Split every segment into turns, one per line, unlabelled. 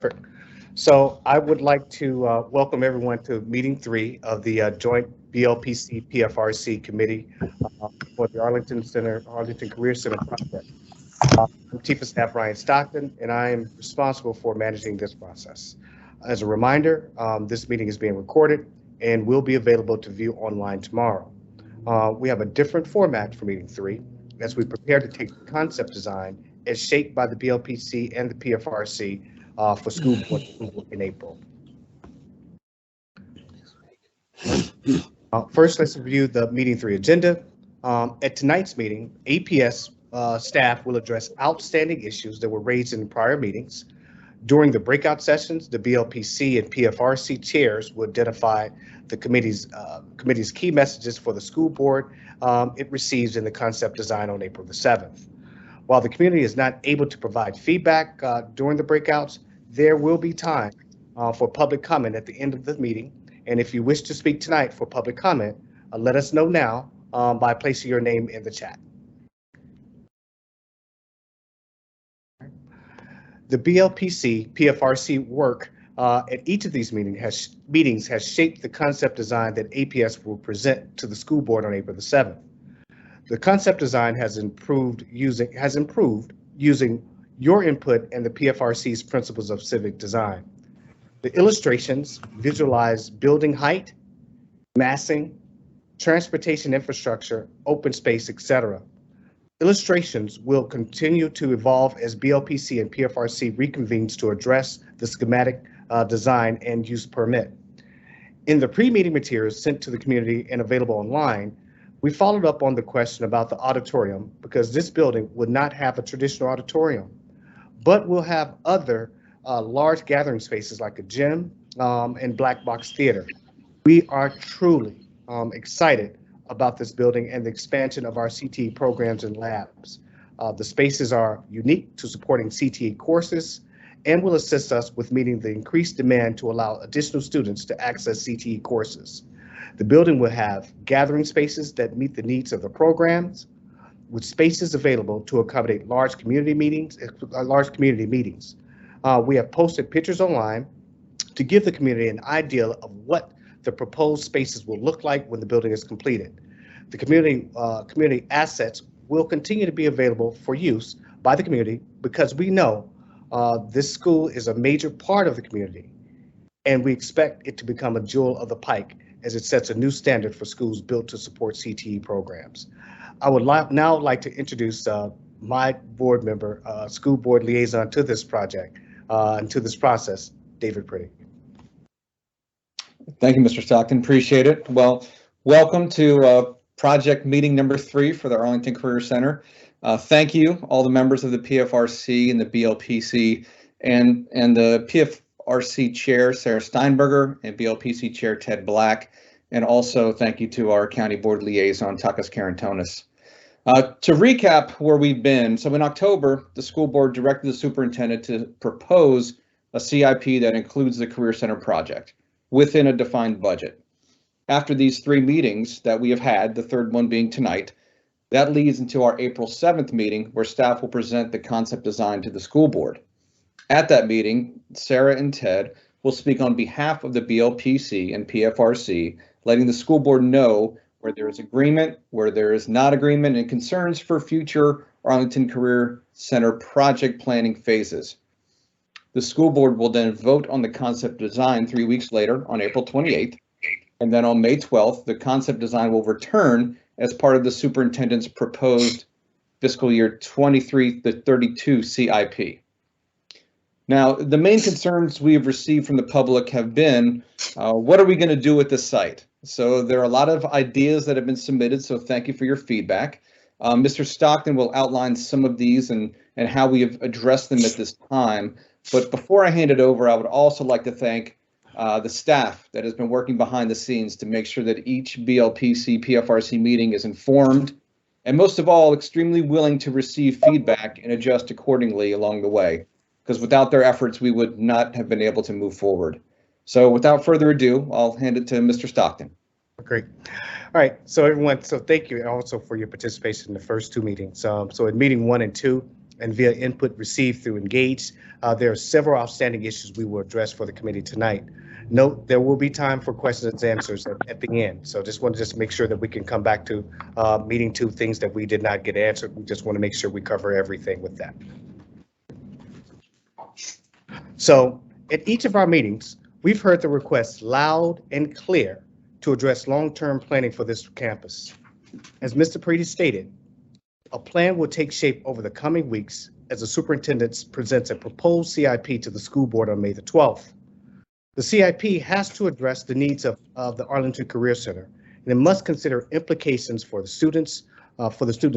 Perfect. So I would like to welcome everyone to meeting three of the joint BLPC PFRC committee for the Arlington Career Center project. I'm Chief of Staff Ryan Stockton, and I am responsible for managing this process. As a reminder, this meeting is being recorded and will be available to view online tomorrow. We have a different format for meeting three as we prepare to take the concept design as shaped by the BLPC and the PFRC for school board approval in April. First, let's review the meeting three agenda. At tonight's meeting, APS staff will address outstanding issues that were raised in prior meetings. During the breakout sessions, the BLPC and PFRC chairs will identify the committee's key messages for the school board it receives in the concept design on April the 7th. While the community is not able to provide feedback during the breakouts, there will be time for public comment at the end of the meeting. And if you wish to speak tonight for public comment, let us know now by placing your name in the chat. The BLPC PFRC work at each of these meetings has shaped the concept design that APS will present to the school board on April the 7th. The concept design has improved using your input and the PFRC's principles of civic design. The illustrations visualize building height, massing, transportation infrastructure, open space, etc. Illustrations will continue to evolve as BLPC and PFRC reconvenes to address the schematic design and use permit. In the pre-meeting materials sent to the community and available online, we followed up on the question about the auditorium because this building would not have a traditional auditorium, but will have other large gathering spaces like a gym and black box theater. We are truly excited about this building and the expansion of our CTE programs and labs. The spaces are unique to supporting CTE courses and will assist us with meeting the increased demand to allow additional students to access CTE courses. The building will have gathering spaces that meet the needs of the programs, with spaces available to accommodate large community meetings. We have posted pictures online to give the community an idea of what the proposed spaces will look like when the building is completed. The community assets will continue to be available for use by the community because we know this school is a major part of the community, and we expect it to become a jewel of the pike as it sets a new standard for schools built to support CTE programs. I would now like to introduce my board member, school board liaison to this project and to this process, David Pretty.
Thank you, Mr. Stockton. Appreciate it. Well, welcome to project meeting number 3 for the Arlington Career Center. Thank you, all the members of the PFRC and the BLPC and the PFRC Chair, Sarah Steinberger, and BLPC Chair, Ted Black. And also thank you to our County Board Liaison, Takas Karantonis. To recap where we've been, so in October, the school board directed the superintendent to propose a CIP that includes the Career Center project within a defined budget. After these 3 meetings that we have had, the third one being tonight, that leads into our April 7th meeting where staff will present the concept design to the school board. At that meeting, Sarah and Ted will speak on behalf of the BLPC and PFRC, letting the school board know where there is agreement, where there is not agreement, and concerns for future Arlington Career Center project planning phases. The school board will then vote on the concept design 3 weeks later on April 28th. And then on May 12th, the concept design will return as part of the superintendent's proposed fiscal year 23 to 32 CIP. Now, the main concerns we have received from the public have been, what are we going to do with this site? So there are a lot of ideas that have been submitted, so thank you for your feedback. Mr. Stockton will outline some of these and how we have addressed them at this time. But before I hand it over, I would also like to thank the staff that has been working behind the scenes to make sure that each BLPC PFRC meeting is informed and most of all, extremely willing to receive feedback and adjust accordingly along the way, because without their efforts, we would not have been able to move forward. So without further ado, I'll hand it to Mr. Stockton.
Great. All right, so everyone, so thank you also for your participation in the first 2 meetings. So in meeting 1 and 2, and via input received through Engage. There are several outstanding issues we will address for the committee tonight. Note, there will be time for questions and answers at the end. So just want to just make sure that we can come back to meeting two things that we did not get answered. We just want to make sure we cover everything with that. So at each of our meetings, we've heard the requests loud and clear to address long-term planning for this campus. As Mr. Preety stated, a plan will take shape over the coming weeks as the superintendent presents a proposed CIP to the school board on May the 12th. The CIP has to address the needs of the Arlington Career Center, and it must consider implications for the students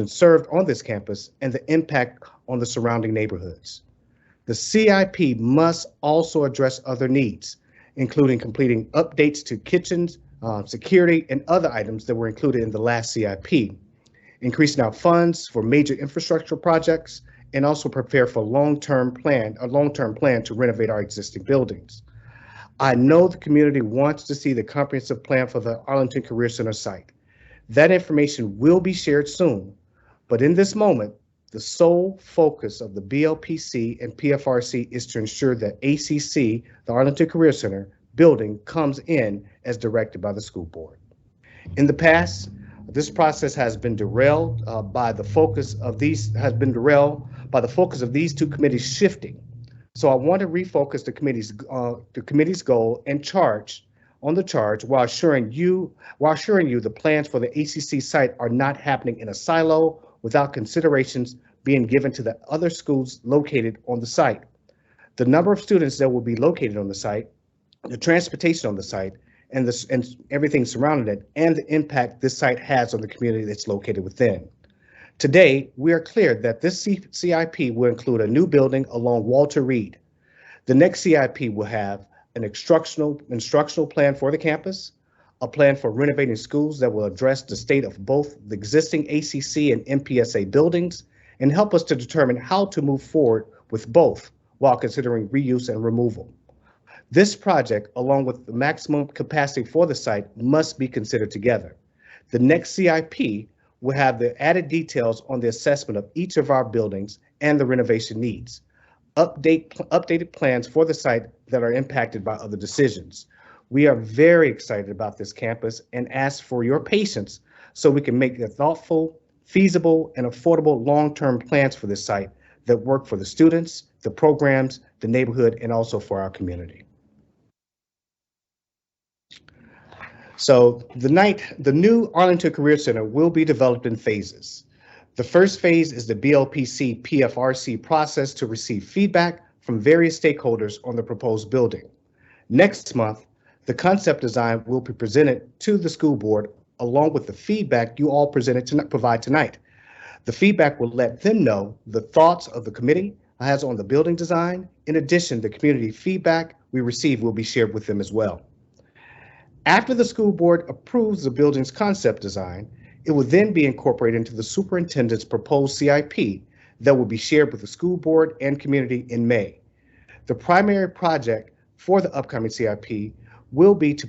served on this campus and the impact on the surrounding neighborhoods. The CIP must also address other needs, including completing updates to kitchens, security, and other items that were included in the last CIP, increasing our funds for major infrastructure projects, and also prepare for a long-term plan to renovate our existing buildings. I know the community wants to see the comprehensive plan for the Arlington Career Center site. That information will be shared soon, but in this moment, the sole focus of the BLPC and PFRC is to ensure that ACC, the Arlington Career Center building, comes in as directed by the school board. In the past, this process has been derailed by the focus of these two committees shifting. So I want to refocus the committee's goal and charge while assuring you the plans for the ACC site are not happening in a silo without considerations being given to the other schools located on the site. The number of students that will be located on the site, the transportation on the site, and everything surrounding it, and the impact this site has on the community that's located within. Today, we are clear that this CIP will include a new building along Walter Reed. The next CIP will have an instructional plan for the campus, a plan for renovating schools that will address the state of both the existing ACC and MPSA buildings, and help us to determine how to move forward with both while considering reuse and removal. This project, along with the maximum capacity for the site, must be considered together. The next CIP will have the added details on the assessment of each of our buildings and the renovation needs, updated plans for the site that are impacted by other decisions. We are very excited about this campus and ask for your patience so we can make the thoughtful, feasible, and affordable long-term plans for this site that work for the students, the programs, the neighborhood, and also for our community. So the new Arlington Career Center will be developed in phases. The first phase is the BLPC PFRC process to receive feedback from various stakeholders on the proposed building. Next month, the concept design will be presented to the school board along with the feedback you all provide tonight. The feedback will let them know the thoughts of the committee has on the building design. In addition, the community feedback we receive will be shared with them as well. After the school board approves the building's concept design, it will then be incorporated into the superintendent's proposed CIP that will be shared with the school board and community in May. The primary project for the upcoming CIP will be to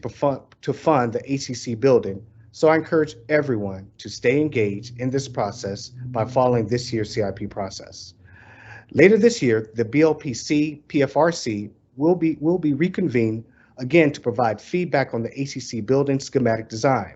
fund the ACC building, so I encourage everyone to stay engaged in this process by following this year's CIP process. Later this year, the BLPC PFRC will be reconvened again to provide feedback on the ACC building schematic design.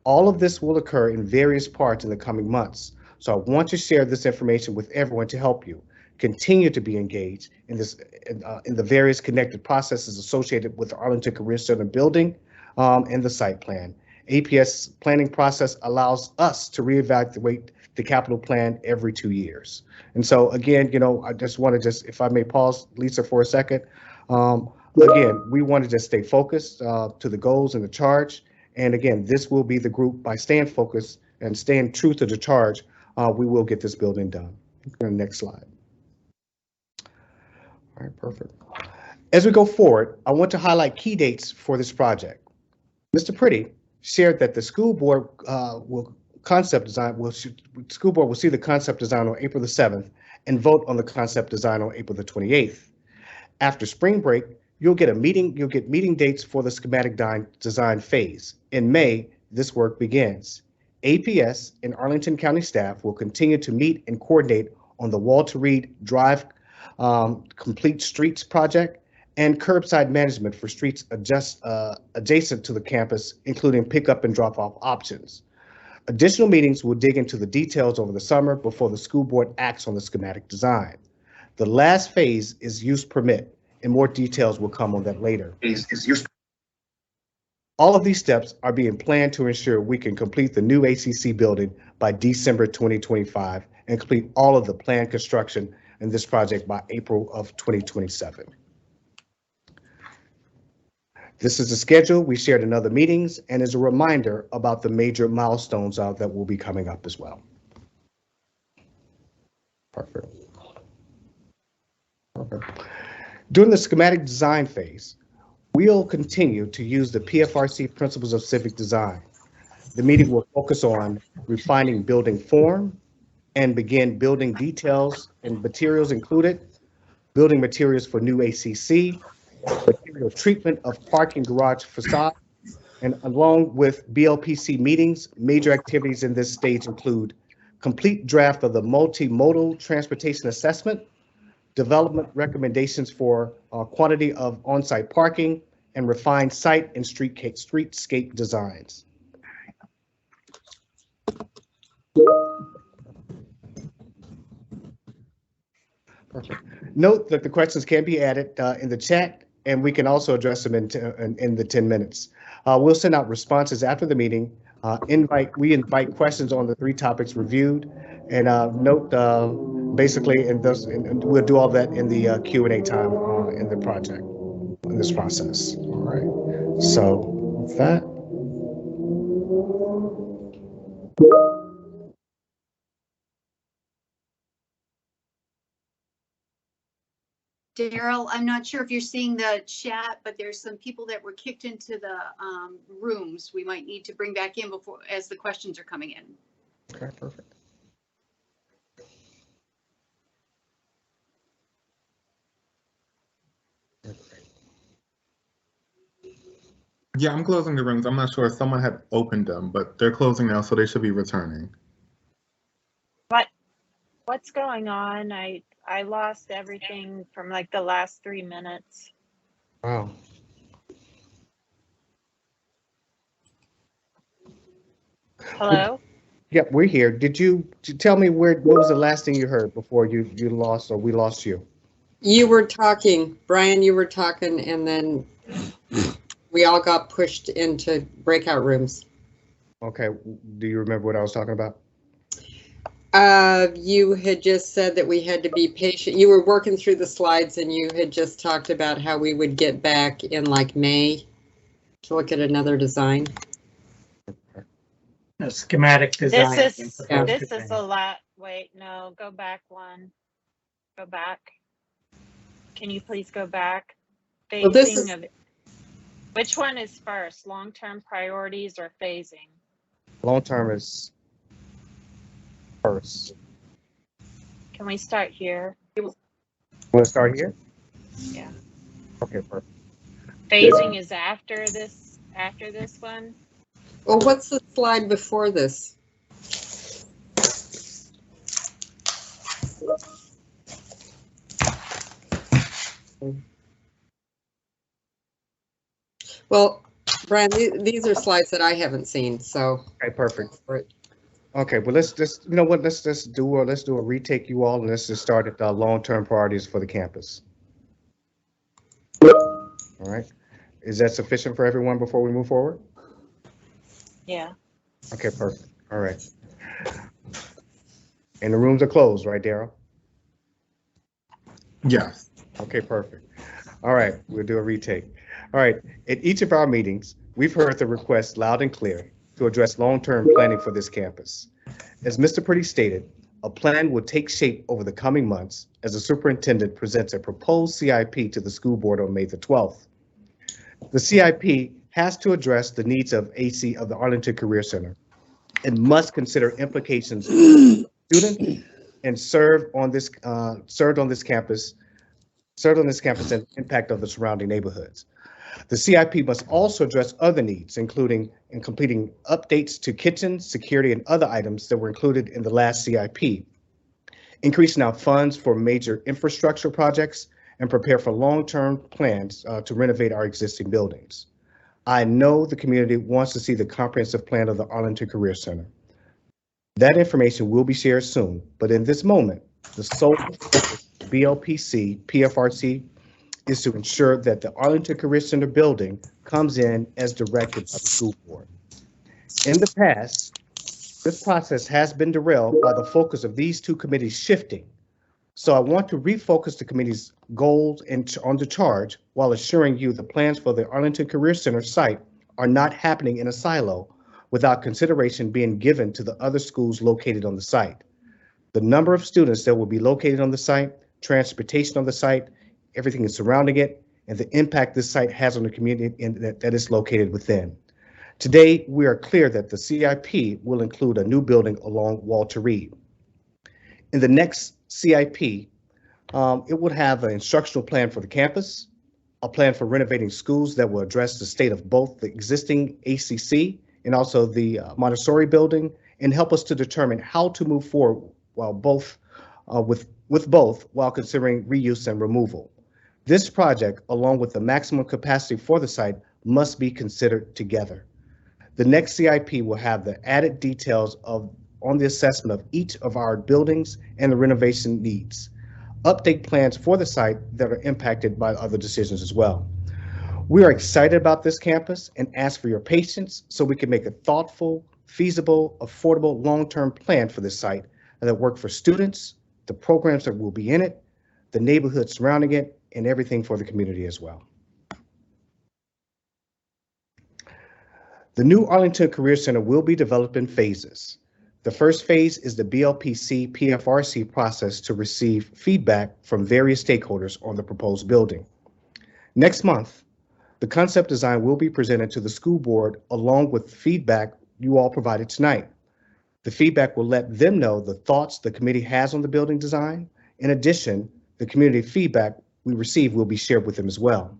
All of this will occur in various parts in the coming months, so I want to share this information with everyone to help you continue to be engaged in the various connected processes associated with the Arlington Career Center building and the site plan. APS planning process allows us to reevaluate the capital plan every 2 years. And so again, I just want to if I may pause, Lisa, for a second. Again, we want to just stay focused to the goals and the charge. And again, this will be the group. By staying focused and staying true to the charge, we will get this building done. Next slide. All right, perfect. As we go forward, I want to highlight key dates for this project. Mr. Preety shared that the school board will see the concept design on April the 7th and vote on the concept design on April the 28th. After spring break, you'll get meeting dates for the schematic design phase. In May, this work begins. APS and Arlington County staff will continue to meet and coordinate on the Walter Reed Drive Complete Streets project and curbside management for streets adjacent to the campus, including pickup and drop-off options. Additional meetings will dig into the details over the summer before the school board acts on the schematic design. The last phase is use permit, and more details will come on that later. All of these steps are being planned to ensure we can complete the new ACC building by December 2025 and complete all of the planned construction in this project by April of 2027. This is the schedule we shared in other meetings and is a reminder about the major milestones that will be coming up as well. Perfect. During the schematic design phase, we'll continue to use the PFRC principles of civic design. The meeting will focus on refining building form and begin building details and materials included, building materials for new ACC, material treatment of parking garage facade, and along with BLPC meetings, major activities in this stage include complete draft of the multimodal transportation assessment, development recommendations for quantity of on-site parking, and refined site and streetscape designs. Perfect. Note that the questions can be added in the chat, and we can also address them in the 10 minutes. We'll send out responses after the meeting. We invite questions on the 3 topics reviewed, and note basically and we'll do all that in the Q&A time in the project, in this process. All right. So with that.
Daryl, I'm not sure if you're seeing the chat, but there's some people that were kicked into the rooms we might need to bring back in before as the questions are coming in.
Okay, perfect.
Yeah, I'm closing the rooms. I'm not sure if someone had opened them, but they're closing now, so they should be returning.
What's going on? I lost everything from like the last 3 minutes.
Wow.
Hello?
Yep, we're here. Did you tell me what was the last thing you heard before you lost or we lost you?
You were talking, Brian, you were talking, and then we all got pushed into breakout rooms.
Okay, do you remember what I was talking about?
You had just said that we had to be patient. You were working through the slides and you had just talked about how we would get back in like May to look at another design.
A schematic design.
This is a lot. Wait, no, go back one. Go back. Can you please go back?
Well, this is...
Which one is first, long-term priorities or phasing?
Long-term is first.
Can we start here?
Want to start here?
Yeah.
Okay, perfect.
Phasing is after this one?
Well, what's the slide before this? Well, Brian, these are slides that I haven't seen, so.
Okay, perfect. Okay, well, let's just, you know what, let's do a retake, you all, and let's just start at the long-term priorities for the campus. All right. Is that sufficient for everyone before we move forward?
Yeah.
Okay, perfect. All right. And the rooms are closed, right, Daryl?
Yes.
Okay, perfect. All right, we'll do a retake. All right, at each of our meetings, we've heard the request loud and clear to address long-term planning for this campus. As Mr. Purdy stated, a plan will take shape over the coming months as the superintendent presents a proposed CIP to the school board on May the 12th. The CIP has to address the needs of the Arlington Career Center and must consider implications for students and served on this campus and impact of the surrounding neighborhoods. The CIP must also address other needs, including in completing updates to kitchen, security, and other items that were included in the last CIP. increasing our funds for major infrastructure projects, and prepare for long-term plans to renovate our existing buildings. I know the community wants to see the comprehensive plan of the Arlington Career Center. That information will be shared soon, but in this moment, the sole focus of BLPC, PFRC is to ensure that the Arlington Career Center building comes in as directed by the school board. In the past, this process has been derailed by the focus of these two committees shifting. So I want to refocus the committee's goals and on the charge while assuring you the plans for the Arlington Career Center site are not happening in a silo without consideration being given to the other schools located on the site. The number of students that will be located on the site, transportation on the site, everything is surrounding it, and the impact this site has on the community that is located within. Today, we are clear that the CIP will include a new building along Walter Reed. In the next CIP, it would have an instructional plan for the campus, a plan for renovating schools that will address the state of both the existing ACC and also the Montessori building, and help us to determine how to move forward while with both while considering reuse and removal. This project, along with the maximum capacity for the site, must be considered together. The next CIP will have the added details on the assessment of each of our buildings and the renovation needs. Update plans for the site that are impacted by other decisions as well. We are excited about this campus and ask for your patience so we can make a thoughtful, feasible, affordable, long-term plan for this site that work for students, the programs that will be in it, the neighborhood surrounding it, and everything for the community as well. The new Arlington Career Center will be developed in phases. The first phase is the BLPC PFRC process to receive feedback from various stakeholders on the proposed building. Next month, the concept design will be presented to the school board along with feedback you all provided tonight. The feedback will let them know the thoughts the committee has on the building design. In addition, the community feedback we receive will be shared with them as well.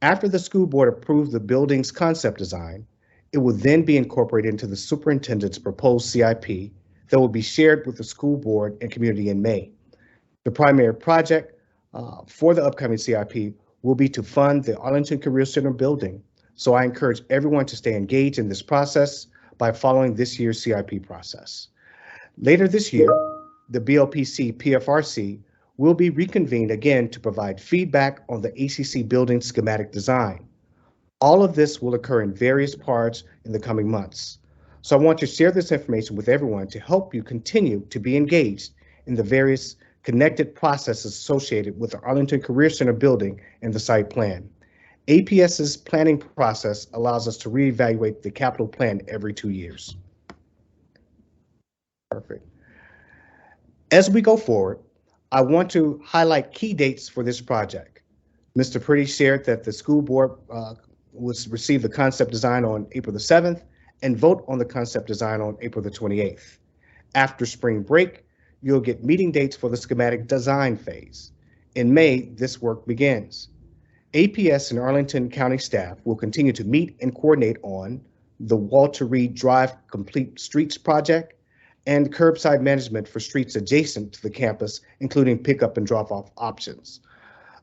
After the school board approves the building's concept design, it will then be incorporated into the superintendent's proposed CIP that will be shared with the school board and community in May. The primary project for the upcoming CIP will be to fund the Arlington Career Center building. So I encourage everyone to stay engaged in this process by following this year's CIP process. Later this year, the BLPC PFRC will be reconvened again to provide feedback on the ACC building schematic design. All of this will occur in various parts in the coming months. So I want to share this information with everyone to help you continue to be engaged in the various connected processes associated with the Arlington Career Center building and the site plan. APS's planning process allows us to reevaluate the capital plan every 2 years. Perfect. As we go forward, I want to highlight key dates for this project. Mr. Pretty shared that the school board will receive the concept design on April the 7th and vote on the concept design on April the 28th. After spring break, you'll get meeting dates for the schematic design phase. In May, this work begins. APS and Arlington County staff will continue to meet and coordinate on the Walter Reed Drive Complete Streets project and curbside management for streets adjacent to the campus, including pickup and drop-off options.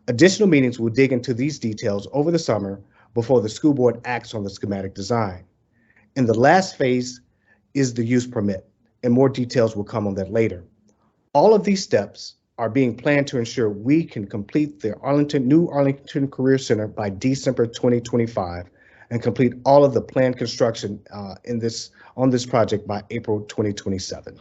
Additional meetings will dig into these details over the summer before the school board acts on the schematic design. In the last phase is the use permit, and more details will come on that later. All of these steps are being planned to ensure we can complete the new Arlington Career Center by December 2025 and complete all of the planned construction on this project by April 2027.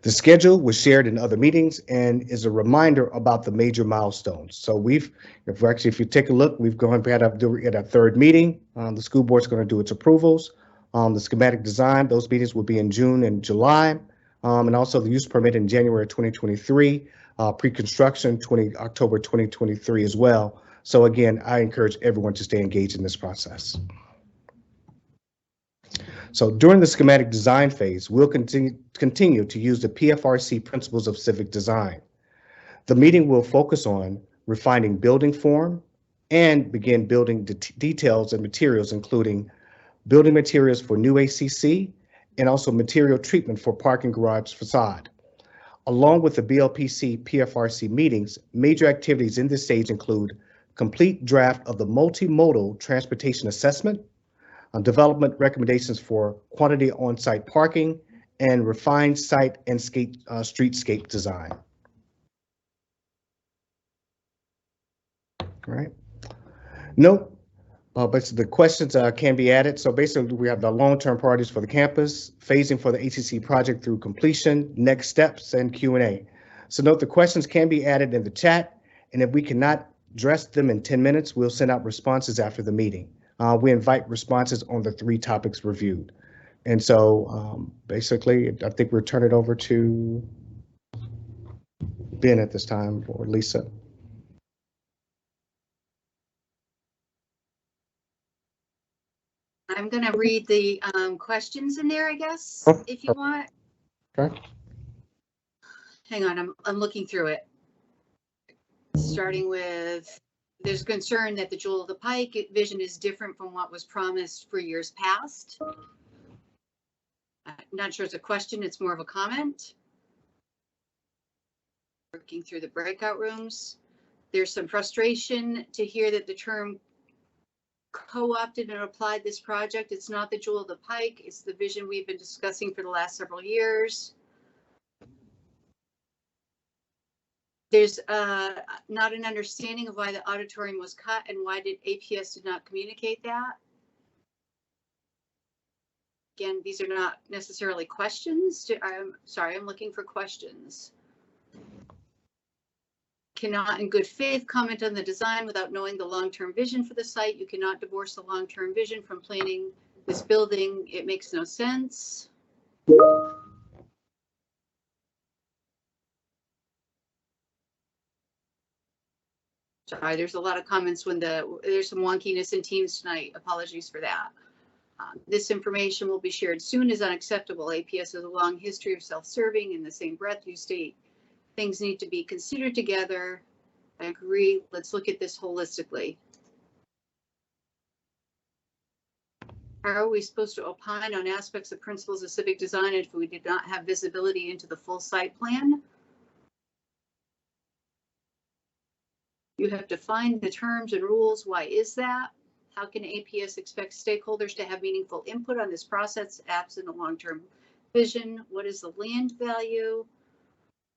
The schedule was shared in other meetings and is a reminder about the major milestones. So if you take a look, we've gone at our third meeting. The school board's going to do its approvals. The schematic design, those meetings will be in June and July. And also the use permit in January 2023, pre-construction October 2023 as well. So again, I encourage everyone to stay engaged in this process. So during the schematic design phase, we'll continue to use the PFRC principles of civic design. The meeting will focus on refining building form and begin building details and materials, including building materials for new ACC and also material treatment for parking garage facade. Along with the BLPC PFRC meetings, major activities in this stage include complete draft of the multimodal transportation assessment, development recommendations for quantity on-site parking, and refined site and streetscape design. All right. Note, but the questions can be added. So basically, we have the long-term priorities for the campus, phasing for the HCC project through completion, next steps, and Q&A. So note the questions can be added in the chat, and if we cannot address them in 10 minutes, we'll send out responses after the meeting. We invite responses on the 3 topics reviewed. And so basically, I think we'll turn it over to Ben at this time, or Lisa.
I'm going to read the questions in there, I guess, if you want.
Okay.
Hang on, I'm looking through it. Starting with, there's concern that the Jewel of the Pike vision is different from what was promised for years past. I'm not sure it's a question, it's more of a comment. Working through the breakout rooms. There's some frustration to hear that the term co-opted and applied this project. It's not the Jewel of the Pike, it's the vision we've been discussing for the last several years. There's not an understanding of why the auditorium was cut and why did APS did not communicate that. Again, these are not necessarily questions. I'm sorry, I'm looking for questions. Cannot in good faith comment on the design without knowing the long-term vision for the site. You cannot divorce the long-term vision from planning this building. It makes no sense. Sorry, there's a lot of comments when there's some wonkiness in Teams tonight. Apologies for that. This information will be shared soon is unacceptable. APS has a long history of self-serving. In the same breath, you state things need to be considered together. I agree. Let's look at this holistically. How are we supposed to opine on aspects of principles of civic design if we did not have visibility into the full site plan? You have defined the terms and rules. Why is that? How can APS expect stakeholders to have meaningful input on this process absent a long-term vision? What is the land value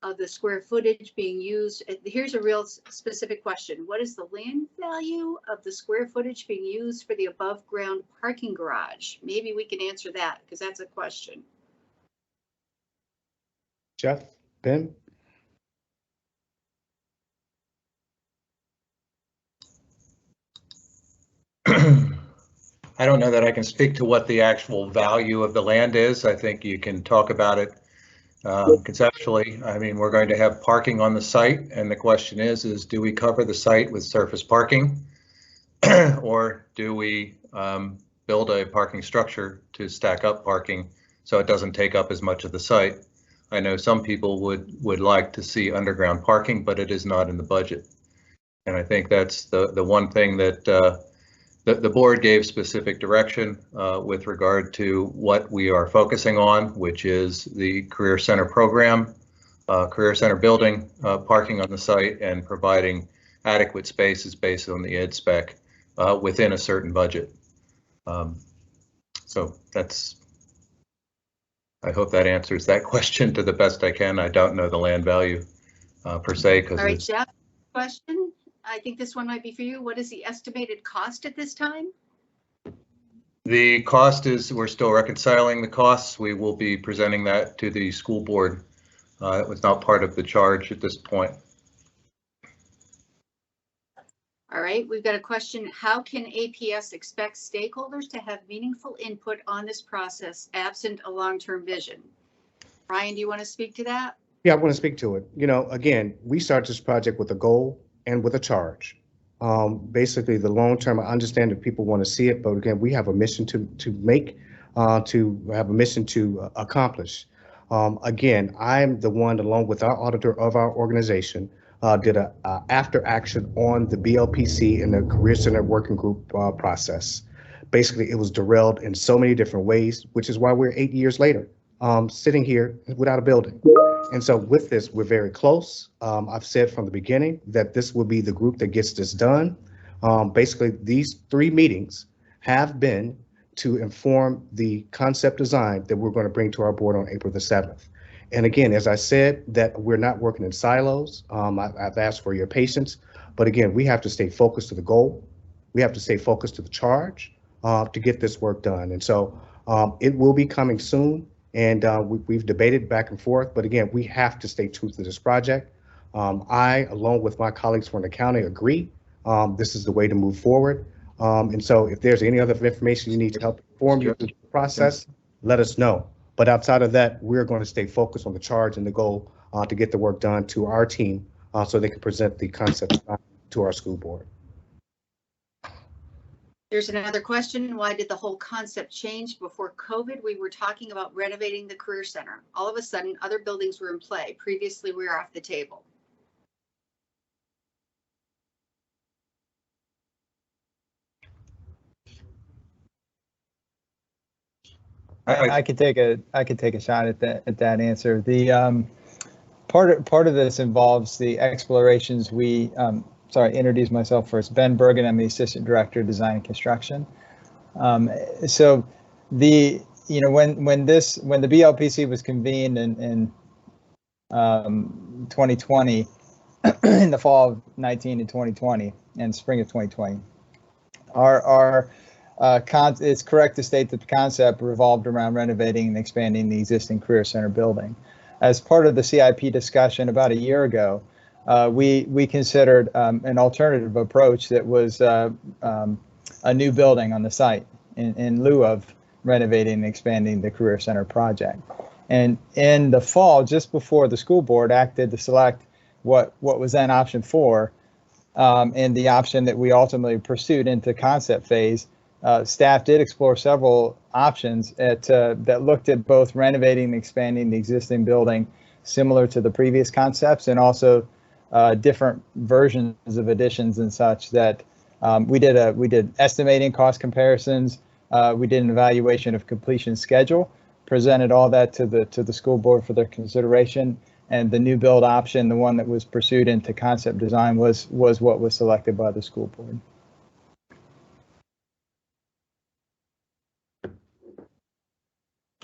of the square footage being used? Here's a real specific question. What is the land value of the square footage being used for the above ground parking garage? Maybe we can answer that because that's a question.
Jeff, Ben?
I don't know that I can speak to what the actual value of the land is. I think you can talk about it conceptually. I mean, we're going to have parking on the site, and the question is do we cover the site with surface parking or do we build a parking structure to stack up parking so it doesn't take up as much of the site? I know some people would like to see underground parking, but it is not in the budget. And I think that's the one thing that the board gave specific direction with regard to what we are focusing on, which is the Career Center program, Career Center building, parking on the site, and providing adequate spaces based on the ed spec within a certain budget. So that's, I hope that answers that question to the best I can. I don't know the land value per se.
All right, Jeff, question. I think this one might be for you. What is the estimated cost at this time?
The cost is, we're still reconciling the costs. We will be presenting that to the school board. It was not part of the charge at this point.
All right, we've got a question. How can APS expect stakeholders to have meaningful input on this process absent a long-term vision? Ryan, do you want to speak to that?
Yeah, I want to speak to it. You know, again, we started this project with a goal and with a charge. Basically, the long term, I understand that people want to see it, but again, we have a mission to make, to have a mission to accomplish. Again, I'm the one, along with our auditor of our organization, did a after action on the BLPC and the Career Center Working Group process. Basically, it was derailed in so many different ways, which is why we're 8 years later, sitting here without a building. And so with this, we're very close. I've said from the beginning that this will be the group that gets this done. Basically, these 3 meetings have been to inform the concept design that we're going to bring to our board on April the 7th. And again, as I said, that we're not working in silos. I've asked for your patience, but again, we have to stay focused to the goal. We have to stay focused to the charge to get this work done. And so it will be coming soon. And we've debated back and forth, but again, we have to stay true to this project. I, along with my colleagues from the county, agree this is the way to move forward. And so if there's any other information you need to help inform you through the process, let us know. But outside of that, we're going to stay focused on the charge and the goal to get the work done to our team so they can present the concept to our school board.
There's another question. Why did the whole concept change? Before COVID, we were talking about renovating the Career Center. All of a sudden, other buildings were in play. Previously, we were off the table.
I could take a shot at that answer. The part of this involves the explorations. Introduce myself first. Ben Bergen, I'm the Assistant Director of Design and Construction. So when the BLPC was convened in 2020, in the fall of 19 and 2020 and spring of 2020, it's correct to state that the concept revolved around renovating and expanding the existing Career Center building. As part of the CIP discussion about a year ago, we considered an alternative approach that was a new building on the site in lieu of renovating and expanding the Career Center project. And in the fall, just before the school board acted to select what was then option 4, and the option that we ultimately pursued into concept phase, staff did explore several options that looked at both renovating and expanding the existing building similar to the previous concepts, and also different versions of additions and such. That we did estimating cost comparisons. We did an evaluation of completion schedule, presented all that to the school board for their consideration, and the new build option, the one that was pursued into concept design, was what was selected by the school board.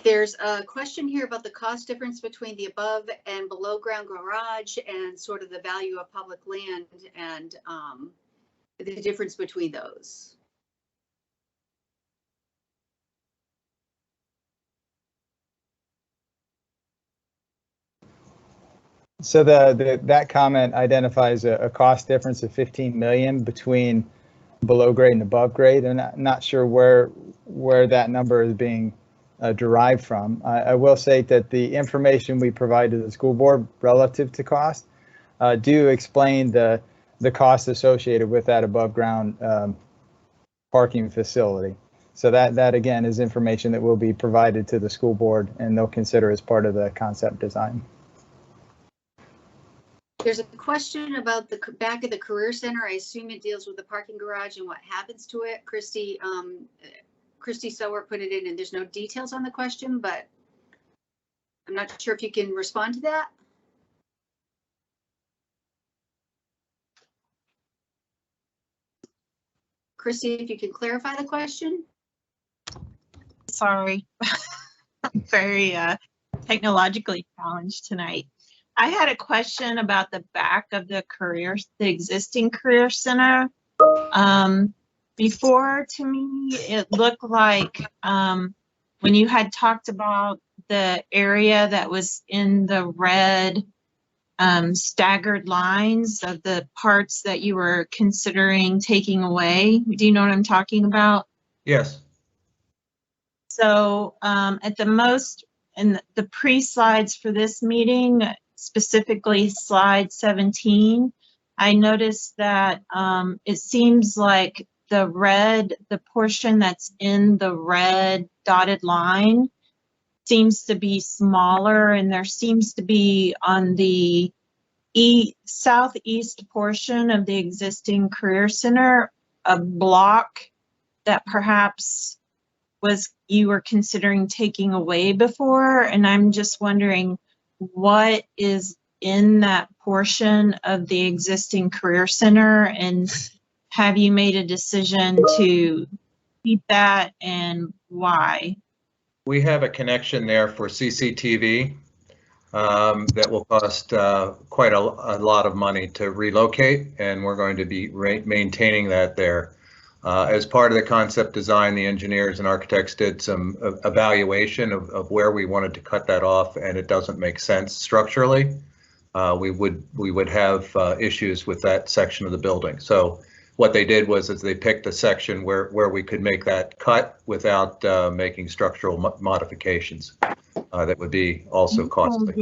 There's a question here about the cost difference between the above and below ground garage and sort of the value of public land and the difference between those.
So that comment identifies a cost difference of 15 million between below grade and above grade, and I'm not sure where that number is being derived from. I will say that the information we provide to the school board relative to cost do explain the cost associated with that above ground parking facility. So that again is information that will be provided to the school board and they'll consider as part of the concept design.
There's a question about the back of the Career Center. I assume it deals with the parking garage and what happens to it. Christy Sower put it in, and there's no details on the question, but I'm not sure if you can respond to that. Christy, if you can clarify the question.
Sorry, very technologically challenged tonight. I had a question about the back of the existing Career Center. Before, to me, it looked like when you had talked about the area that was in the red staggered lines of the parts that you were considering taking away. Do you know what I'm talking about?
Yes.
So at the most, in the pre-slides for this meeting, specifically slide 17, I noticed that it seems like the portion that's in the red dotted line seems to be smaller, and there seems to be on the southeast portion of the existing Career Center a block that perhaps you were considering taking away before, and I'm just wondering what is in that portion of the existing career center, and have you made a decision to keep that, and why?
We have a connection there for CCTV that will cost quite a lot of money to relocate, and we're going to be maintaining that there. As part of the concept design, the engineers and architects did some evaluation of where we wanted to cut that off, and it doesn't make sense structurally. We would have issues with that section of the building. So what they did was they picked a section where we could make that cut without making structural modifications. That would be also costly.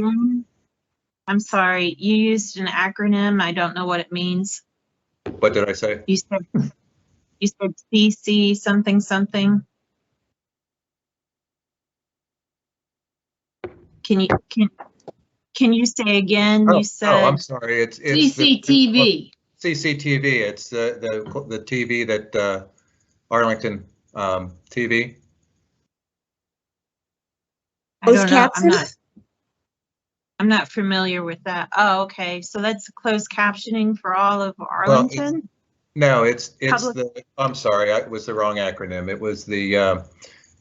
I'm sorry, you used an acronym. I don't know what it means.
What did I say?
You said CC something something. Can you say again? You said.
Oh, I'm sorry. It's
CCTV.
CCTV. It's the TV that Arlington TV.
I don't know. I'm not familiar with that. Oh, okay. So that's closed captioning for all of Arlington?
No, it's I'm sorry, it was the wrong acronym. It was the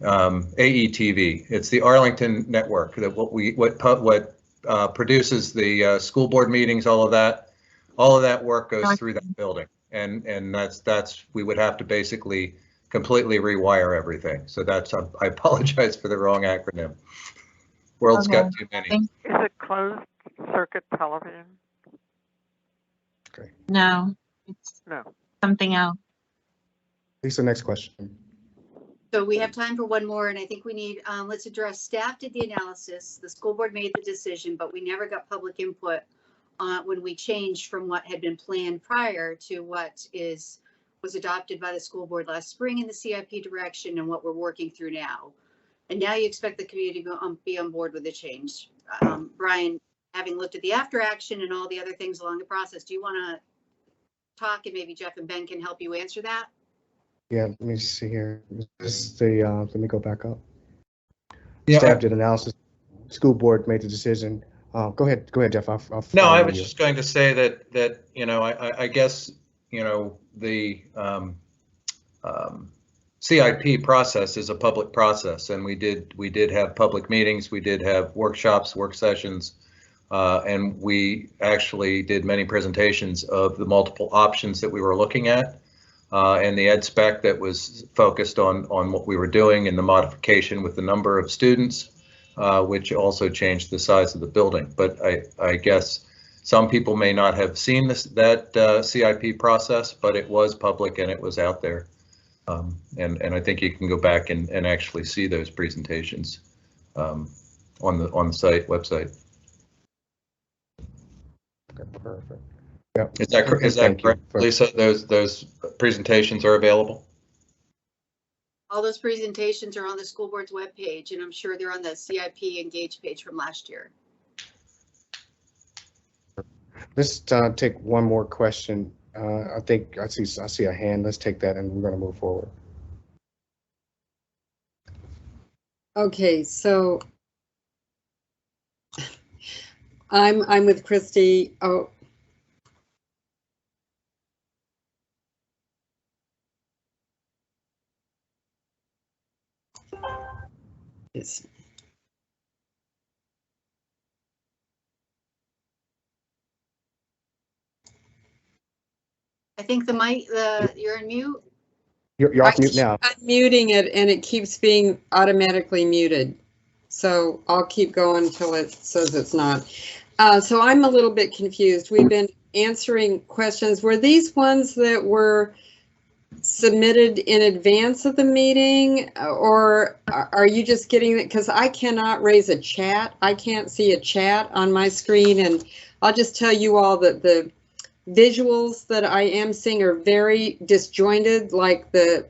AETV. It's the Arlington Network, that what produces the school board meetings, all of that work goes through that building. And that's we would have to basically completely rewire everything. So that's I apologize for the wrong acronym. World's got too many.
Is it closed circuit television?
Okay.
No, it's something else.
Lisa, next question.
So we have time for one more, and I think we need, let's address, staff did the analysis, the school board made the decision, but we never got public input when we changed from what had been planned prior to what was adopted by the school board last spring in the CIP direction and what we're working through now. And now you expect the community to be on board with the change. Brian, having looked at the after action and all the other things along the process, do you want to talk, and maybe Jeff and Ben can help you answer that?
Yeah, let me see here. This is the, let me go back up.
Yeah.
Staff did analysis. School board made the decision. Go ahead, Jeff.
No, I was just going to say that you know, I guess, you know, the CIP process is a public process, and we did have public meetings, we did have workshops, work sessions, and we actually did many presentations of the multiple options that we were looking at, and the ed spec that was focused on what we were doing, and the modification with the number of students, which also changed the size of the building. But I guess some people may not have seen that CIP process, but it was public and it was out there. And I think you can go back and actually see those presentations on the website.
Okay, perfect. Yep.
Is that correct, Lisa? Those presentations are available?
All those presentations are on the school board's webpage, and I'm sure they're on the CIP Engage page from last year.
Let's take one more question. I think I see a hand. Let's take that, and we're going to move forward.
Okay, so I'm with Christy. Oh. Yes.
I think the mic, you're on mute.
You're off mute now.
I'm muting it, and it keeps being automatically muted. So I'll keep going until it says it's not. So I'm a little bit confused. We've been answering questions. Were these ones that were submitted in advance of the meeting, or are you just getting it? Because I cannot raise a chat. I can't see a chat on my screen, and I'll just tell you all that the visuals that I am seeing are very disjointed, like it's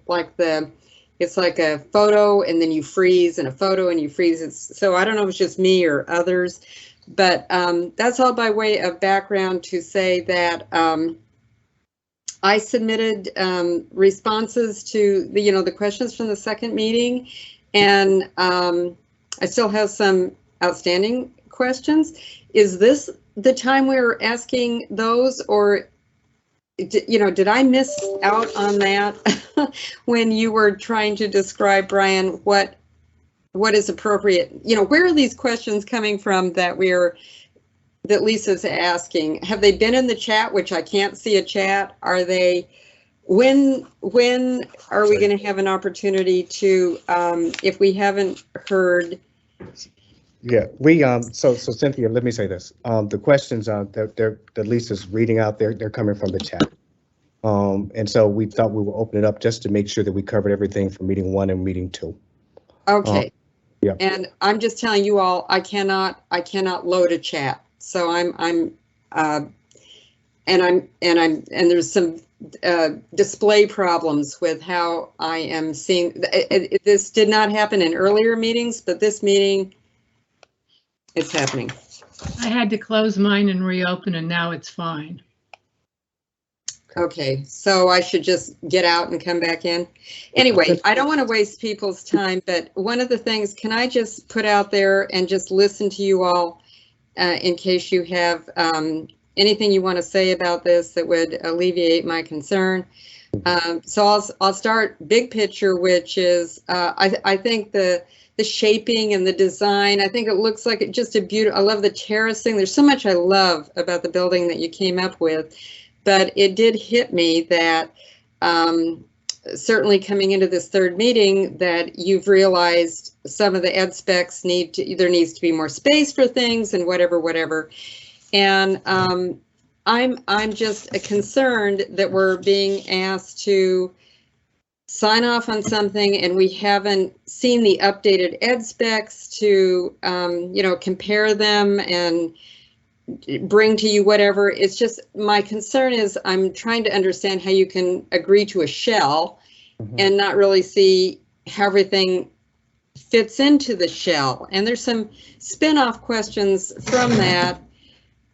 like a photo and then you freeze, and a photo and you freeze. So I don't know if it's just me or others, but that's all by way of background to say that I submitted responses to the questions from the second meeting, and I still have some outstanding questions. Is this the time we were asking those, or did I miss out on that when you were trying to describe, Brian, what is appropriate? Where are these questions coming from that Lisa's asking? Have they been in the chat, which I can't see a chat? Are they, when are we going to have an opportunity to, if we haven't heard?
Yeah, we, so Cynthia, let me say this. The questions that Lisa's reading out there, they're coming from the chat. And so we thought we would open it up just to make sure that we covered everything from meeting 1 and meeting 2.
Okay.
Yeah.
And I'm just telling you all, I cannot load a chat. So and there's some display problems with how I am seeing. This did not happen in earlier meetings, but this meeting, it's happening.
I had to close mine and reopen, and now it's fine.
Okay, so I should just get out and come back in. Anyway, I don't want to waste people's time, but one of the things, can I just put out there and just listen to you all in case you have anything you want to say about this that would alleviate my concern. So I'll start big picture, which is I think the shaping and the design, I think it looks like just a beautiful, I love the terracing. There's so much I love about the building that you came up with, but it did hit me that certainly coming into this third meeting that you've realized some of the ed specs there needs to be more space for things and whatever. And I'm just concerned that we're being asked to sign off on something and we haven't seen the updated ed specs to, compare them and bring to you whatever. It's just, my concern is I'm trying to understand how you can agree to a shell and not really see how everything fits into the shell. And there's some spin-off questions from that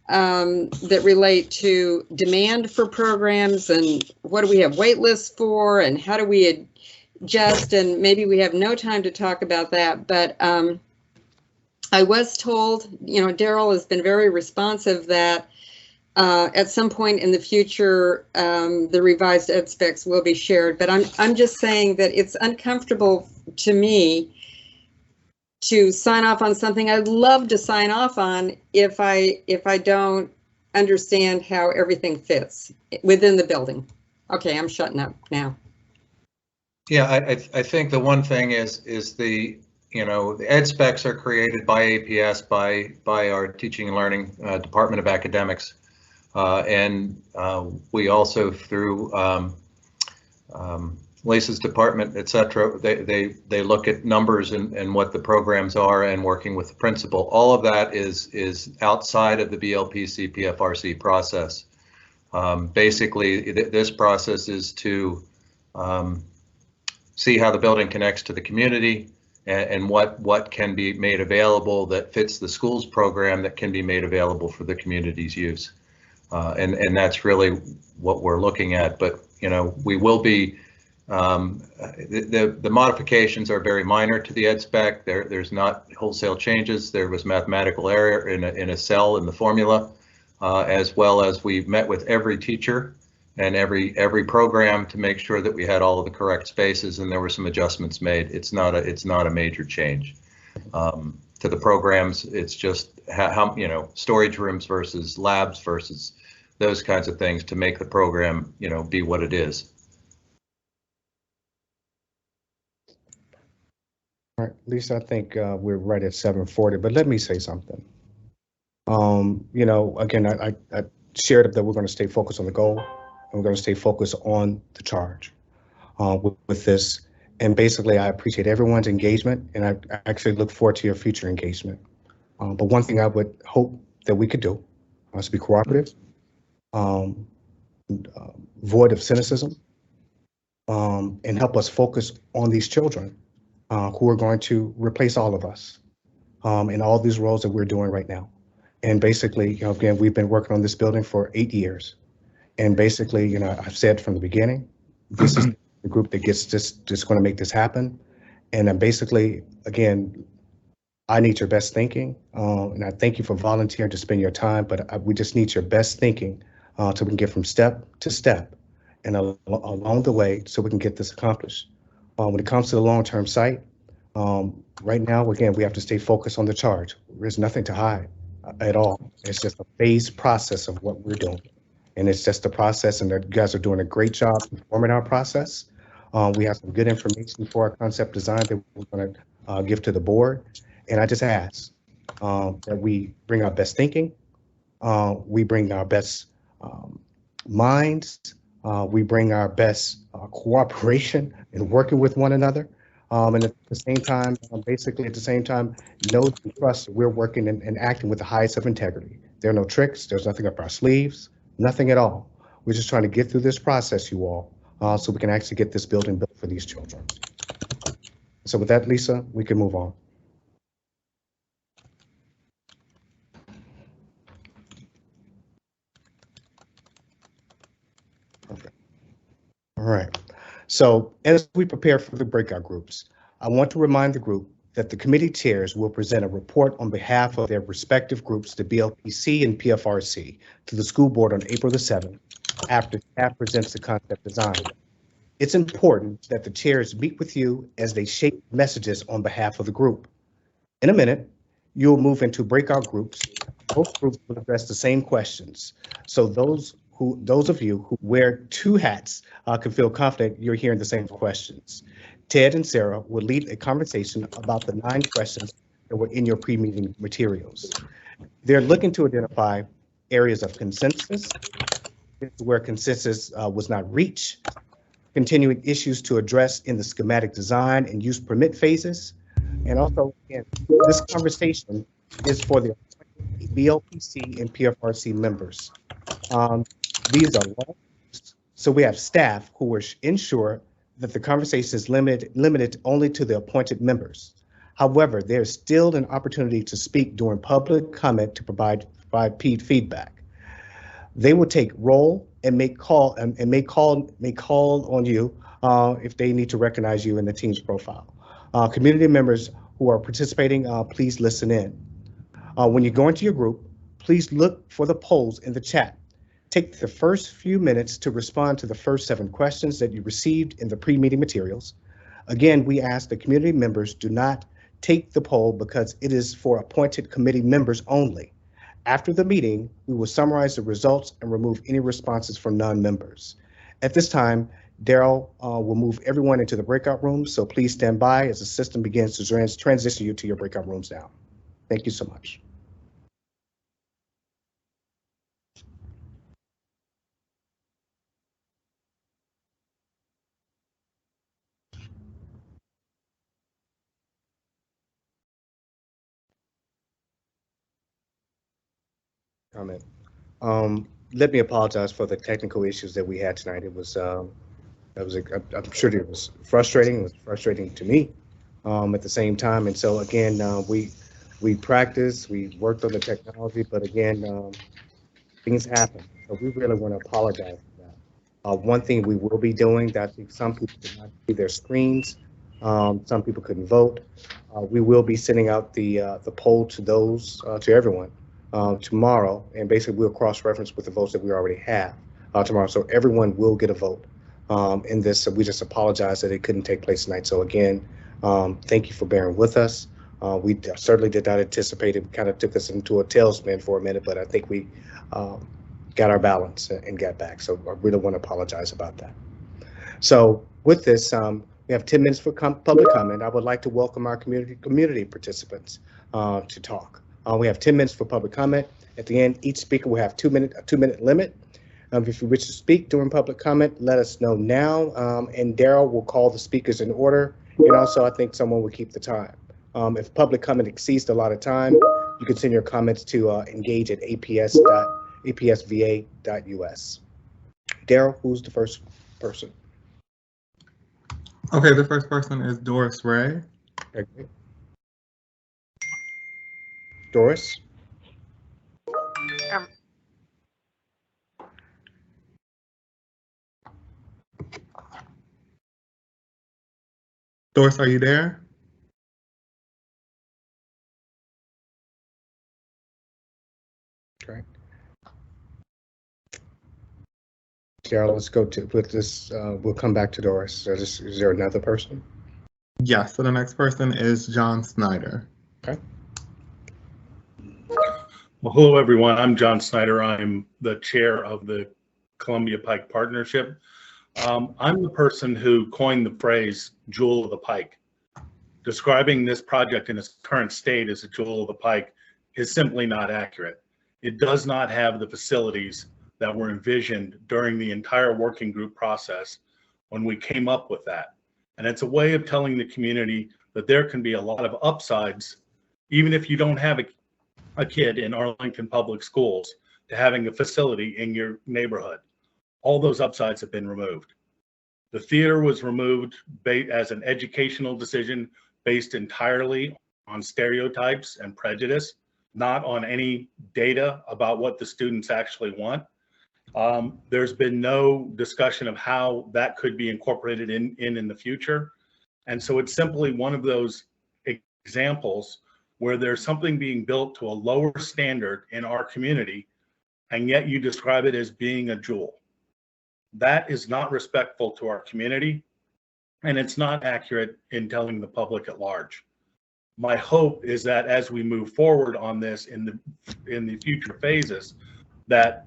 that relate to demand for programs and what do we have wait lists for and how do we adjust, and maybe we have no time to talk about that, but I was told, Daryl has been very responsive that at some point in the future the revised ed specs will be shared, but I'm just saying that it's uncomfortable to me to sign off on something I'd love to sign off on if I don't understand how everything fits within the building. Okay, I'm shutting up now.
Yeah, I think the one thing is the, the ed specs are created by APS, by our teaching and learning Department of Academics. And we also through Lisa's department, et cetera, they look at numbers and what the programs are and working with the principal. All of that is outside of the BLPC PFRC process. Basically, this process is to see how the building connects to the community and what can be made available that fits the school's program that can be made available for the community's use. And that's really what we're looking at. But, we will be the modifications are very minor to the ed spec. There's not wholesale changes. There was mathematical error in a cell in the formula, as well as we met with every teacher and every program to make sure that we had all of the correct spaces, and there were some adjustments made. It's not a major change to the programs. It's just how storage rooms versus labs versus those kinds of things to make the program be what it is.
All right, Lisa, I think we're right at 7:40, but let me say something. Again, I shared that we're going to stay focused on the goal and we're going to stay focused on the charge with this. And basically, I appreciate everyone's engagement and I actually look forward to your future engagement. But one thing I would hope that we could do is be cooperative, void of cynicism, and help us focus on these children who are going to replace all of us in all these roles that we're doing right now. And basically, again, we've been working on this building for 8 years. And basically, you know, I've said from the beginning, this is the group that gets just going to make this happen. And then basically, again, I need your best thinking, and I thank you for volunteering to spend your time, but we just need your best thinking so we can get from step to step and along the way so we can get this accomplished. When it comes to the long-term site, right now, again, we have to stay focused on the charge. There's nothing to hide at all. It's just a phased process of what we're doing. And it's just a process, and you guys are doing a great job informing our process. We have some good information for our concept design that we're going to give to the board. And I just ask that we bring our best thinking, we bring our best minds, we bring our best cooperation in working with one another. And at the same time, basically at the same time, know and trust that we're working and acting with the highest of integrity. There are no tricks, there's nothing up our sleeves, nothing at all. We're just trying to get through this process, you all, so we can actually get this building built for these children. So with that, Lisa, we can move on. Okay. All right. So as we prepare for the breakout groups, I want to remind the group that the committee chairs will present a report on behalf of their respective groups, the BLPC and PFRC, to the school board on April the 7th, after staff presents the concept design. It's important that the chairs meet with you as they shape messages on behalf of the group. In a minute, you'll move into breakout groups. Both groups will address the same questions. So those of you who wear two hats can feel confident you're hearing the same questions. Ted and Sarah will lead a conversation about the 9 questions that were in your pre-meeting materials. They're looking to identify areas of consensus, where consensus was not reached, continuing issues to address in the schematic design and use permit phases. And also, again, this conversation is for the BLPC and PFRC members. These are long, so we have staff who will ensure that the conversation is limited only to the appointed members. However, there's still an opportunity to speak during public comment to provide feedback. They will take roll and may call on you if they need to recognize you in the team's profile. Community members who are participating, please listen in. When you go into your group, please look for the polls in the chat. Take the first few minutes to respond to the first 7 questions that you received in the pre-meeting materials. Again, we ask the community members do not take the poll because it is for appointed committee members only. After the meeting, we will summarize the results and remove any responses from non-members. At this time, Daryl will move everyone into the breakout rooms, so please stand by as the system begins to transition you to your breakout rooms now. Thank you so much. Comment. Let me apologize for the technical issues that we had tonight. It was, I'm sure it was frustrating. It was frustrating to me at the same time. And so again, we practiced, we worked on the technology, but again, things happen. So we really want to apologize for that. One thing we will be doing that I think some people could not see their screens. Some people couldn't vote. We will be sending out the poll to those, to everyone tomorrow, and basically we'll cross-reference with the votes that we already have tomorrow. So everyone will get a vote in this. So we just apologize that it couldn't take place tonight. So again, thank you for bearing with us. We certainly did not anticipate it. Kind of took us into a tailspin for a minute, but I think we got our balance and got back. So I really want to apologize about that. So with this, we have 10 minutes for public comment. I would like to welcome our community participants to talk. We have 10 minutes for public comment. At the end, each speaker will have a 2-minute limit. If you wish to speak during public comment, let us know now, and Daryl will call the speakers in order. And also, I think someone will keep the time. If public comment exceeds a lot of time, you can send your comments to engage@apsva.us. Daryl, who's the first person?
Okay, the first person is Doris Ray.
Okay. Doris?
Doris, are you there?
Okay. Carol, let's go to with this. We'll come back to Doris. So is there another person?
Yes, so the next person is John Snyder.
Okay.
Well, hello, everyone. I'm John Snyder. I'm the chair of the Columbia Pike Partnership. I'm the person who coined the phrase jewel of the pike. Describing this project in its current state as a jewel of the pike is simply not accurate. It does not have the facilities that were envisioned during the entire working group process when we came up with that. And it's a way of telling the community that there can be a lot of upsides, even if you don't have a kid in Arlington Public Schools, to having a facility in your neighborhood. All those upsides have been removed. The theater was removed as an educational decision based entirely on stereotypes and prejudice, not on any data about what the students actually want. There's been no discussion of how that could be incorporated in the future. And so it's simply one of those examples where there's something being built to a lower standard in our community, and yet you describe it as being a jewel. That is not respectful to our community, and it's not accurate in telling the public at large. My hope is that as we move forward on this in the future phases, that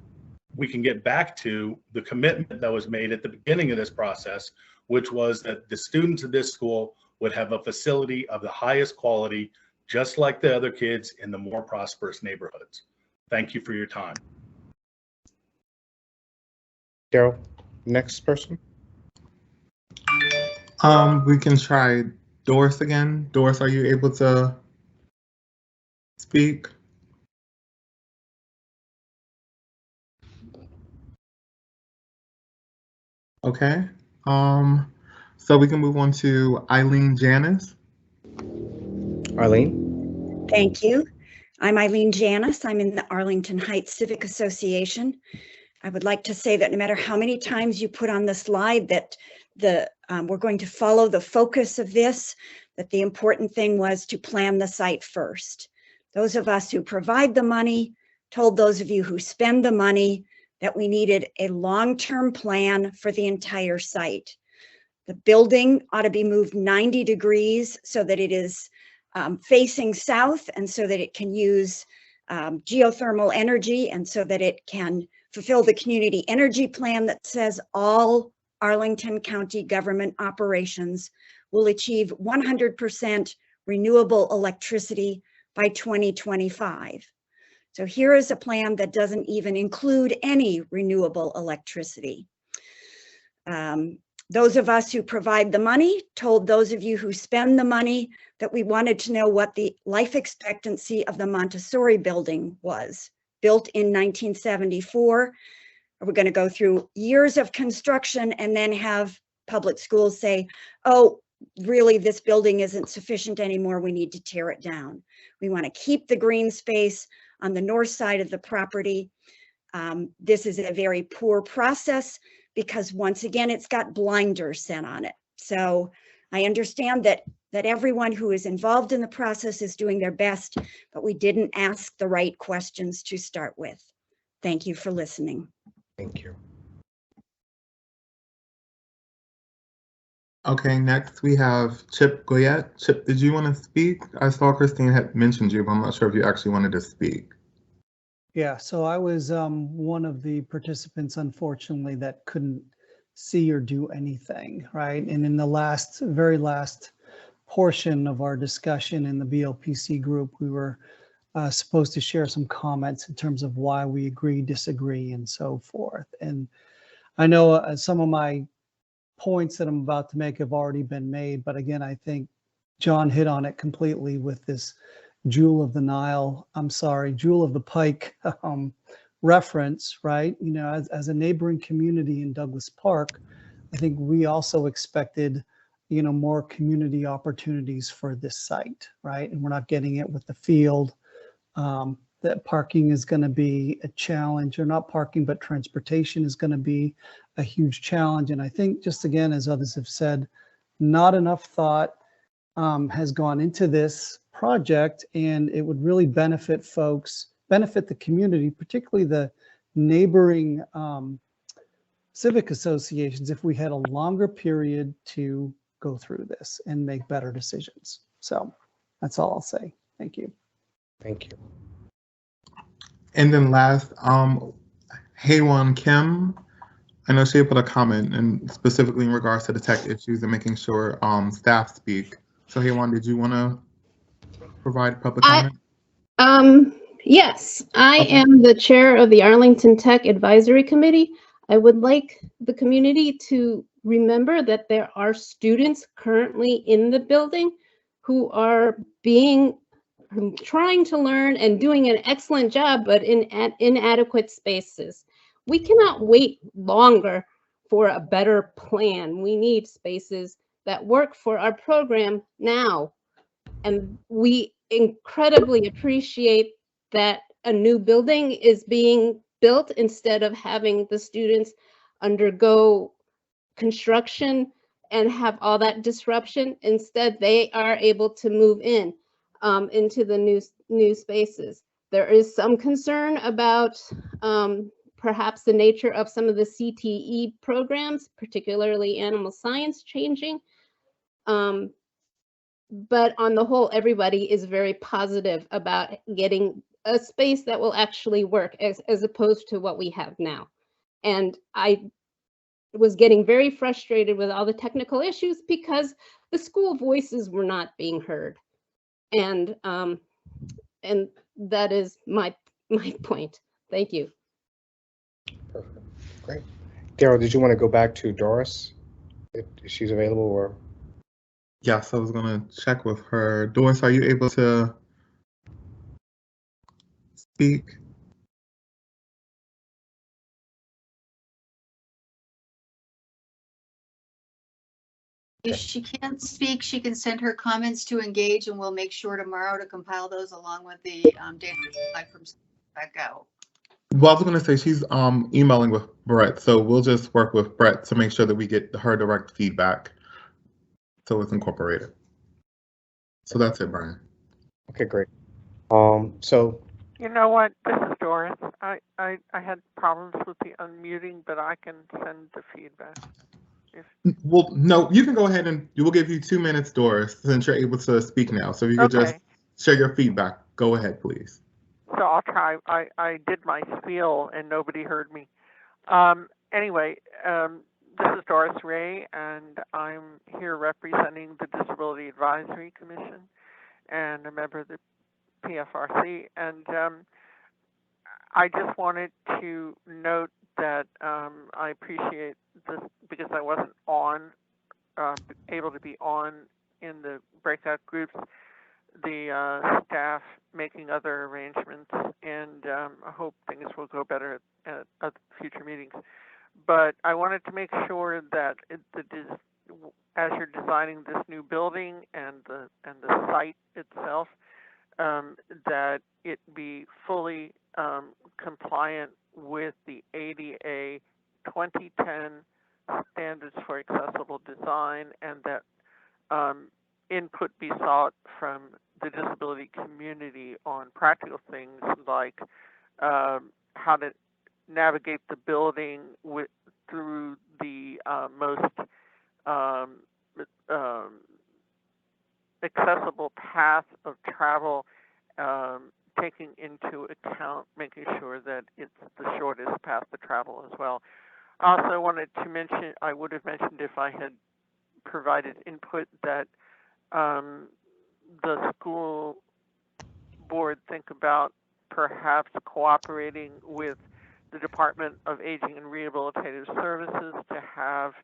we can get back to the commitment that was made at the beginning of this process, which was that the students of this school would have a facility of the highest quality, just like the other kids in the more prosperous neighborhoods. Thank you for your time.
Carol, next person.
We can try Doris again. Doris, are you able to speak? Okay. So we can move on to Eileen Janis.
Eileen.
Thank you. I'm Eileen Janis. I'm in the Arlington Heights Civic Association. I would like to say that no matter how many times you put on the slide that we're going to follow the focus of this, that the important thing was to plan the site first. Those of us who provide the money told those of you who spend the money that we needed a long-term plan for the entire site. The building ought to be moved 90 degrees so that it is facing south, and so that it can use geothermal energy, and so that it can fulfill the community energy plan that says all Arlington County government operations will achieve 100% renewable electricity by 2025. So here is a plan that doesn't even include any renewable electricity. Those of us who provide the money told those of you who spend the money that we wanted to know what the life expectancy of the Montessori building was. Built in 1974. We're going to go through years of construction and then have public schools say, oh, really, this building isn't sufficient anymore. We need to tear it down. We want to keep the green space on the north side of the property. This is a very poor process because once again, it's got blinders set on it. So I understand that everyone who is involved in the process is doing their best, but we didn't ask the right questions to start with. Thank you for listening.
Thank you.
Okay, next we have Chip Goyette. Chip, did you want to speak? I saw Christine had mentioned you, but I'm not sure if you actually wanted to speak.
Yeah, so I was one of the participants, unfortunately, that couldn't see or do anything, right? And in the very last portion of our discussion in the BLPC group, we were supposed to share some comments in terms of why we agree, disagree, and so forth. And I know some of my points that I'm about to make have already been made, but again, I think John hit on it completely with this jewel of the Nile, jewel of the Pike reference, right? You know, as a neighboring community in Douglas Park, I think we also expected, you know, more community opportunities for this site, right? And we're not getting it with the field. That parking is going to be a challenge, or not parking, but transportation is going to be a huge challenge. And I think, just again, as others have said, not enough thought has gone into this project, and it would really benefit the community, particularly the neighboring civic associations, if we had a longer period to go through this and make better decisions. So that's all I'll say. Thank you.
Thank you.
And then last, Haewon Kim, I know she put a comment, and specifically in regards to the tech issues and making sure staff speak. So Haewon, did you want to provide public comment?
Yes, I am the chair of the Arlington Tech Advisory Committee. I would like the community to remember that there are students currently in the building who are trying to learn and doing an excellent job, but in inadequate spaces. We cannot wait longer for a better plan. We need spaces that work for our program now. And we incredibly appreciate that a new building is being built instead of having the students undergo construction and have all that disruption. Instead, they are able to move into the new spaces. There is some concern about perhaps the nature of some of the CTE programs, particularly animal science, changing. But on the whole, everybody is very positive about getting a space that will actually work as opposed to what we have now. And I was getting very frustrated with all the technical issues because the school voices were not being heard. And that is my point. Thank you.
Perfect. Great. Daryl, did you want to go back to Doris if she's available, or?
Yes, I was going to check with her. Doris, are you able to speak?
If she can't speak, she can send her comments to Engage, and we'll make sure tomorrow to compile those along with the data from Echo.
Well, I was going to say she's emailing with Brett, so we'll just work with Brett to make sure that we get her direct feedback so it's incorporated. So that's it, Brian.
Okay, great. So.
You know what? This is Doris. I had problems with the unmuting, but I can send the feedback.
Well, no, you can go ahead and we'll give you 2 minutes, Doris, since you're able to speak now. So if you could just share your feedback, go ahead, please.
So I'll try. I did my spiel and nobody heard me. Anyway, this is Doris Ray, and I'm here representing the Disability Advisory Commission and a member of the PFRC. And I just wanted to note that I appreciate this because I wasn't able to be on in the breakout groups, the staff making other arrangements, and I hope things will go better at future meetings. But I wanted to make sure that as you're designing this new building and the site itself, that it be fully compliant with the ADA 2010 standards for accessible design, and that input be sought from the disability community on practical things like how to navigate the building through the most accessible path of travel, taking into account making sure that it's the shortest path to travel as well. I also wanted to mention, I would have mentioned if I had provided input, that the school board think about perhaps cooperating with the Department of Aging and Rehabilitative Services to have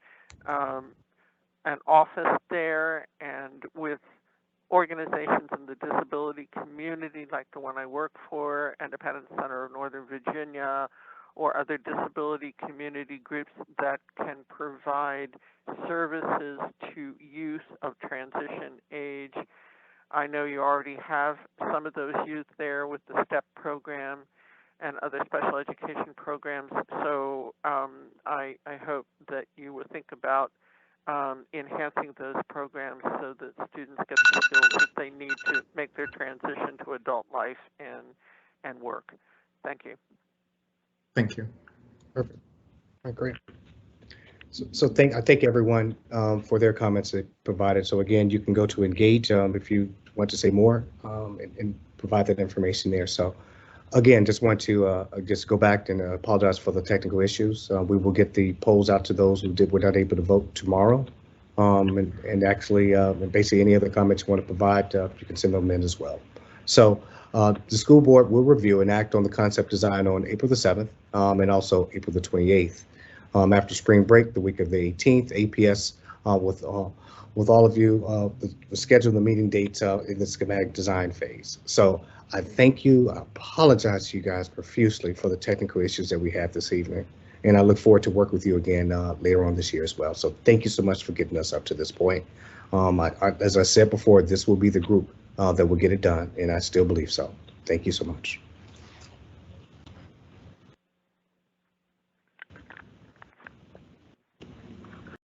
an office there, and with organizations in the disability community like the one I work for, Independence Center of Northern Virginia, or other disability community groups that can provide services to youth of transition age. I know you already have some of those youth there with the STEP program and other special education programs. So I hope that you will think about enhancing those programs so that students get the skills that they need to make their transition to adult life and work. Thank you.
Thank you.
Perfect. All right, great. So I thank everyone for their comments they provided. So again, you can go to Engage if you want to say more and provide that information there. So again, just want to just go back and apologize for the technical issues. We will get the polls out to those who were not able to vote tomorrow. And actually, basically any other comments you want to provide, you can send them in as well. So the school board will review and act on the concept design on April the 7th and also April the 28th. After spring break, the week of the 18th, APS with all of you will schedule the meeting dates in the schematic design phase. So I thank you. I apologize to you guys profusely for the technical issues that we had this evening. And I look forward to work with you again later on this year as well. So thank you so much for getting us up to this point. As I said before, this will be the group that will get it done. And I still believe so. Thank you so much.